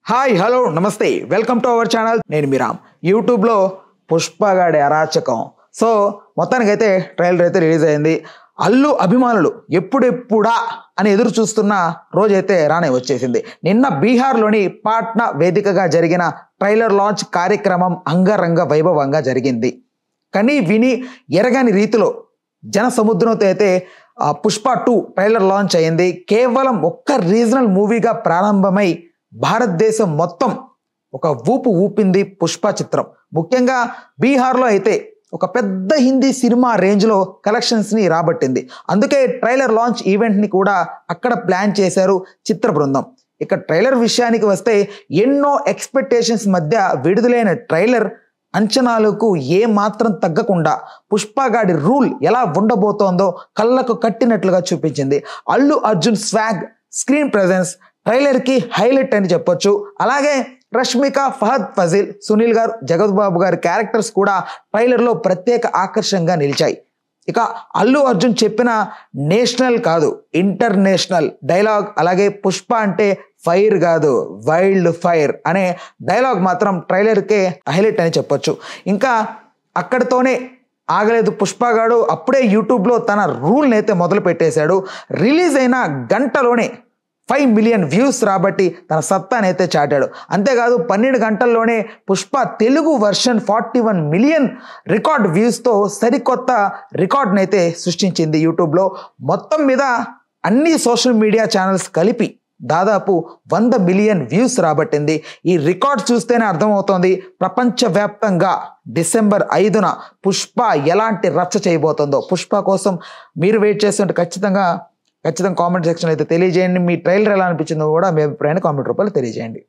Hi hello నమస్తే welcome to our channel. నేను మీ రామ్. యూట్యూబ్లో పుష్పగాడి అరాచకం. సో మొత్తానికైతే ట్రైలర్ అయితే రిలీజ్ అయింది. అల్లు అభిమానులు ఎప్పుడెప్పుడా అని ఎదురు చూస్తున్న రోజైతే రానే వచ్చేసింది. నిన్న బీహార్లోని పాట్నా వేదికగా జరిగిన ట్రైలర్ లాంచ్ కార్యక్రమం అంగరంగ వైభవంగా జరిగింది. కానీ విని ఎరగని రీతిలో జన సముద్రంతో అయితే పుష్ప 2 ట్రైలర్ లాంచ్ అయింది. కేవలం ఒక్క రీజనల్ మూవీగా ప్రారంభమై భారతదేశం మొత్తం ఒక ఊపు ఊపింది పుష్ప చిత్రం. ముఖ్యంగా బీహార్లో అయితే ఒక పెద్ద హిందీ సినిమా రేంజ్లో కలెక్షన్స్ని రాబట్టింది. అందుకే ట్రైలర్ లాంచ్ ఈవెంట్ని కూడా అక్కడ ప్లాన్ చేశారు చిత్ర బృందం. ఇక ట్రైలర్ విషయానికి వస్తే ఎన్నో ఎక్స్పెక్టేషన్స్ మధ్య విడుదలైన ట్రైలర్ అంచనాలకు ఏ మాత్రం తగ్గకుండా పుష్పగాడి రూల్ ఎలా ఉండబోతోందో కళ్ళకు కట్టినట్లుగా చూపించింది. Allu Arjun swag, screen presence ట్రైలర్కి హైలైట్ అని చెప్పొచ్చు. అలాగే రష్మిక, ఫహద్ ఫజిల్, సునీల్ గారు, జగత్ బాబు గారి క్యారెక్టర్స్ కూడా ట్రైలర్లో ప్రత్యేక ఆకర్షణగా నిలిచాయి. ఇక అల్లు అర్జున్ చెప్పిన నేషనల్ కాదు ఇంటర్నేషనల్ డైలాగ్, అలాగే పుష్ప అంటే ఫైర్ కాదు వైల్డ్ ఫైర్ అనే డైలాగ్ మాత్రం ట్రైలర్కే హైలైట్ అని చెప్పొచ్చు. ఇంకా అక్కడితోనే ఆగలేదు పుష్పగాడు. అప్పుడే యూట్యూబ్లో తన రూల్ని అయితే మొదలు పెట్టేశాడు. రిలీజ్ అయిన గంటలోనే 5 మిలియన్ వ్యూస్ రాబట్టి తన సత్తానైతే చాటాడు. అంతేకాదు 12 గంటల్లోనే Pushpa Telugu version 41 million record వ్యూస్తో సరికొత్త రికార్డ్నైతే సృష్టించింది యూట్యూబ్లో. మొత్తం మీద అన్ని సోషల్ మీడియా ఛానల్స్ కలిపి దాదాపు 100 మిలియన్ వ్యూస్ రాబట్టింది. ఈ రికార్డ్ చూస్తేనే అర్థమవుతోంది ప్రపంచవ్యాప్తంగా డిసెంబర్ 5న పుష్ప ఎలాంటి రచ్చ చేయబోతుందో. పుష్ప కోసం మీరు వెయిట్ చేస్తుంటే ఖచ్చితంగా కామెంట్ సెక్షన్ అయితే తెలియజేయండి. మీ ట్రైలర్ ఎలా అనిపించిందో కూడా మీ అభిప్రాయాన్ని కామెంట్ రూపంలో తెలియజేయండి.